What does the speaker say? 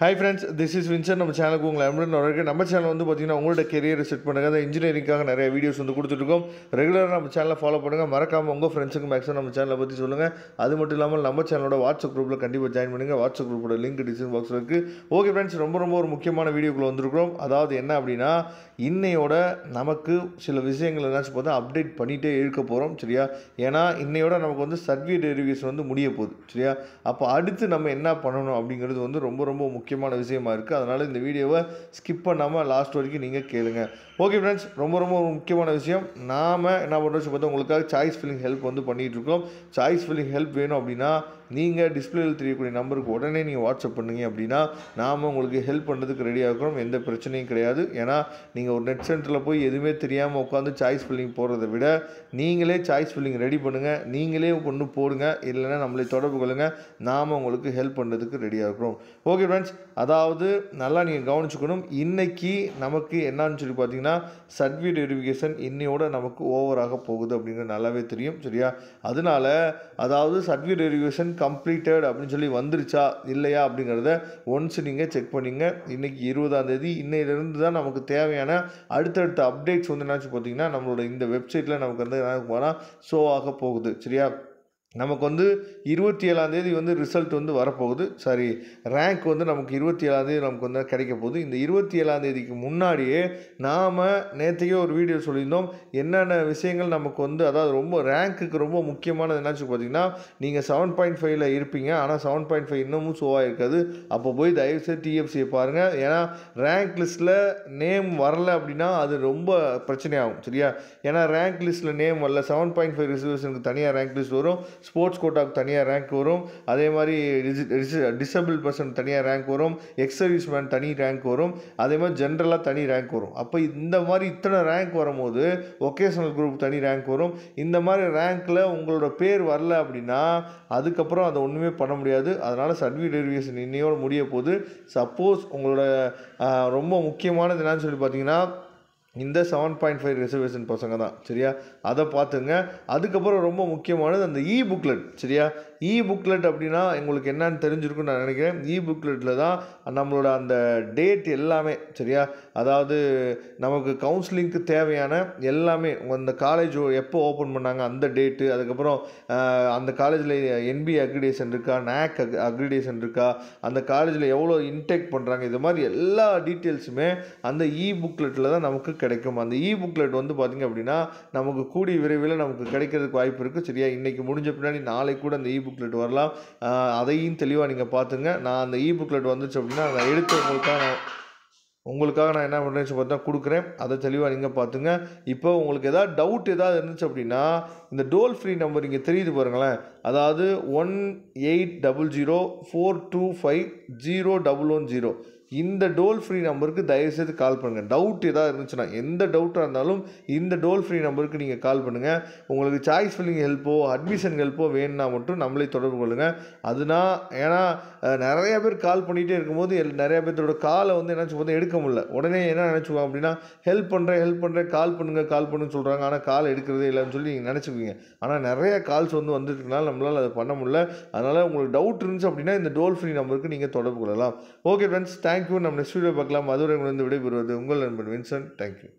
Hi friends, this is Vincent. நம்ம சேனலுக்கு உங்களை அன்புடன் வரவேற்கிறேன். நம்ம சேனல் வந்து பார்த்தீங்கன்னா உங்களோட கெரியரை செட் பண்ணுங்க. அந்த இன்ஜினியரிங்காக நிறைய வீடியோஸ் வந்து கொடுத்துட்ருக்கோம். ரெகுலராக நம்ம சேனலை ஃபாலோ பண்ணுங்கள். மறக்காமல் உங்கள் ஃப்ரெண்ட்ஸுக்கு மேக்ஸிமம் நம்ம சேனலை பற்றி சொல்லுங்கள். அது மட்டும் இல்லாமல் நம்ம சேனலோட வாட்ஸ்அப் குரூப்பில் கண்டிப்பாக ஜாயின் பண்ணுங்கள். வாட்ஸ்அப் குரூப்போட லிங்க் டிஸ்கிரிப்ஷன் பாக்ஸில் இருக்குது. ஓகே ஃப்ரெண்ட்ஸ், ரொம்ப ஒரு முக்கியமான வீடியோக்குள்ளே வந்திருக்கிறோம். அதாவது என்ன அப்படின்னா, இன்னையோட நமக்கு சில விஷயங்கள் என்னாச்சு பார்த்தா அப்டேட் பண்ணிகிட்டே இருக்க போகிறோம். சரியா? ஏன்னா இன்னையோட நமக்கு வந்து சர்வே டெரிவேஷன் வந்து முடிய போகுது. சரியா? அப்போ அடுத்து நம்ம என்ன பண்ணணும் அப்படிங்கிறது வந்து ரொம்ப முக்கியமான விஷயமா இருக்குது. அதனால் இந்த வீடியோவை ஸ்கிப் பண்ணாமல் லாஸ்ட் வரைக்கும் நீங்கள் கேளுங்க. ஓகே ஃப்ரெண்ட்ஸ், ரொம்ப ஒரு முக்கியமான விஷயம். நாம் என்ன பண்ணுறோம் பார்த்தா உங்களுக்காக சாய்ஸ் ஃபில்லிங் ஹெல்ப் வந்து பண்ணிகிட்டு இருக்கோம். சாய்ஸ் ஃபில்லிங் ஹெல்ப் வேணும் அப்படின்னா நீங்கள் டிஸ்பிளேயில் தெரியக்கூடிய நம்பருக்கு உடனே நீங்கள் வாட்ஸ்அப் பண்ணுங்க அப்படின்னா நாம் உங்களுக்கு ஹெல்ப் பண்ணுறதுக்கு ரெடியாக இருக்கிறோம். எந்த பிரச்சனையும் கிடையாது. ஏன்னா நீங்கள் ஒரு நெட் சென்டரில் போய் எதுவுமே தெரியாமல் உட்காந்து சாய்ஸ் ஃபில்லிங் போடுறத விட நீங்களே சாய்ஸ் ஃபில்லிங் ரெடி பண்ணுங்கள். நீங்களே ஒன்று போடுங்க, இல்லைன்னா நம்மளை தொடர்பு கொள்ளுங்கள். நாம் உங்களுக்கு ஹெல்ப் பண்ணுறதுக்கு ரெடியாக இருக்கிறோம். ஓகே ஃப்ரெண்ட்ஸ், அதாவது நல்லா நீங்கள் கவனிச்சுக்கணும். இன்றைக்கி நமக்கு என்னான்னு சொல்லி பார்த்தீங்கன்னா சர்வே வெரிஃபிகேஷன் இன்னையோட நமக்கு ஓவராக போகுது அப்படிங்கிறது நல்லாவே தெரியும். சரியா? அதனால் அதாவது சர்வே வெரிஃபிகேஷன் கம்ப்ளீட்டட் அப்படின்னு சொல்லி வந்துருச்சா இல்லையா அப்படிங்கிறத ஒன்ஸ் நீங்கள் செக் பண்ணிங்க. இன்றைக்கி 20ஆம் தேதி. இன்னையிலிருந்து தான் நமக்கு தேவையான அடுத்தடுத்த அப்டேட்ஸ் வந்து என்னாச்சு பார்த்தீங்கன்னா நம்மளோட இந்த வெப்சைட்டில் நமக்கு வந்து என்ன போனால் ஷோ ஆக போகுது. சரியா? நமக்கு வந்து 27ஆம் தேதி வந்து ரிசல்ட் வந்து வரப்போகுது. சாரி, ரேங்க் வந்து நமக்கு 27ஆம் தேதி நமக்கு வந்து கிடைக்க போகுது. இந்த 27ஆம் தேதிக்கு முன்னாடியே நாம் நேற்றைக்கே ஒரு வீடியோ சொல்லியிருந்தோம். என்னென்ன விஷயங்கள் நமக்கு வந்து அதாவது ரொம்ப ரேங்க்குக்கு ரொம்ப முக்கியமானது என்னாச்சு பார்த்தீங்கன்னா, நீங்கள் 7.5ல் இருப்பீங்க, ஆனால் 7.5 இன்னமும் ஷோவாக இருக்காது. அப்போ போய் தயவுசெய்து டிஎஃப்சியை பாருங்கள். ஏன்னா ரேங்க் லிஸ்ட்டில் நேம் வரல அப்படின்னா அது ரொம்ப பிரச்சனையாகும். சரியா? ஏன்னா ரேங்க் லிஸ்ட்டில் நேம் வரல, 7.5 ரிசர்வேஷனுக்கு தனியாக ரேங்க் லிஸ்ட் வரும், ஸ்போர்ட்ஸ் கோட்டாவுக்கு தனியாக ரேங்க் வரும், அதே மாதிரி டிசபிள் பர்சன் தனியாக ரேங்க் வரும், எக்ஸ் சர்வீஸ் மேன் தனி ரேங்க் வரும், அதே மாதிரி ஜென்ரலாக தனி ரேங்க் வரும். அப்போ இந்த மாதிரி இத்தனை ரேங்க் வரும்போது ஒகேஷனல் குரூப் தனி ரேங்க் வரும். இந்த மாதிரி ரேங்க்கில் உங்களோட பேர் வரல அப்படின்னா அதுக்கப்புறம் அதை ஒன்றுமே பண்ண முடியாது. அதனால் சர்வே டெரிவேஷன் இன்னையோடு முடிய போகுது. சப்போஸ் உங்களோட ரொம்ப முக்கியமானது என்னன்னு சொல்லி பார்த்தீங்கன்னா இந்த 7.5 ரிசர்வேஷன் பசங்க தான். சரியா? அதை பார்த்துங்க. அதுக்கப்புறம் ரொம்ப முக்கியமானது அந்த புக்லெட். சரியா? புக்லெட் அப்படின்னா உங்களுக்கு என்னன்னு தெரிஞ்சிருக்குன்னு நான் நினைக்கிறேன். புக்லெட்டில் தான் நம்மளோட அந்த டேட் எல்லாமே. சரியா? அதாவது நமக்கு கவுன்சிலிங்க்கு தேவையான எல்லாமே, அந்த காலேஜ் எப்போ ஓப்பன் பண்ணாங்க அந்த டேட்டு, அதுக்கப்புறம் அந்த காலேஜில் என்பிஏ அக்ரிடேஷன் இருக்கா, நேக் அக்ரிடேஷன் இருக்கா, அந்த காலேஜில் எவ்வளோ இன்டேக் பண்ணுறாங்க, இது மாதிரி எல்லா டீட்டெயில்ஸுமே அந்த புக்லெட்டில் தான் நமக்கு கிடைக்கும். அந்த புக்லெட் வந்து பார்த்திங்க அப்படின்னா நமக்கு கூடிய விரைவில் நமக்கு கிடைக்கிறதுக்கு வாய்ப்பு இருக்குது. சரியா? இன்றைக்கி முடிஞ்ச பின்னாடி நாளைக்கு கூட அந்த புக்லெட் வரலாம். அதையும் தெளிவாக நீங்கள் பார்த்துங்க. நான் அந்த புக்லெட் வந்துச்சு அப்படின்னா அதை எடுத்து உங்களுக்காக நான் என்ன பண்ணுறேன்னு பார்த்தா கொடுக்குறேன். அதை தெளிவாக நீங்கள் பார்த்துங்க. இப்போ உங்களுக்கு ஏதாவது டவுட் ஏதாவது இருந்துச்சு அப்படின்னா இந்த டோல் ஃப்ரீ நம்பர் இங்கே தெரியுது பாருங்களேன். அதாவது 1800425010 இந்த டோல் ஃப்ரீ நம்பருக்கு தயவுசெய்து கால் பண்ணுங்கள். டவுட் ஏதாவது இருந்துச்சுன்னா, எந்த டவுட்டாக இருந்தாலும் இந்த டோல் ஃப்ரீ நம்பருக்கு நீங்கள் கால் பண்ணுங்கள். உங்களுக்கு சாய்ஸ் ஃபில்லிங் ஹெல்ப்போ அட்மிஷன் ஹெல்ப்போ வேணும்னா மட்டும் நம்மளே தொடர்பு கொள்ளுங்கள். அதுனா ஏன்னா நிறைய பேர் கால் பண்ணிகிட்டே இருக்கும்போது நிறைய பேர்த்தோட காலை வந்து என்ன சொல்லுவது எடுக்க முடியல. உடனே என்ன நினச்சிக்குவோம் அப்படின்னா ஹெல்ப் பண்ணுறேன் கால் பண்ணுன்னு சொல்கிறாங்க, ஆனால் கால் எடுக்கிறதே இல்லைன்னு சொல்லி நீங்கள் நினச்சிக்குவீங்க. ஆனால் நிறைய கால்ஸ் வந்து வந்துட்டுனால நம்மளால் அதை பண்ண முடியல. அதனால் உங்களுக்கு டவுட் இருந்துச்சு அப்படின்னா இந்த டோல் ஃப்ரீ நம்பருக்கு நீங்கள் தொடர்பு கொள்ளலாம். Okay friends, thank you. நம்ம நெக்ஸ்ட் வீடியோ பார்க்கலாம். மதுரை விடைபெறுவது உங்கள் நண்பன் வின்சென்ட். தேங்க்யூ.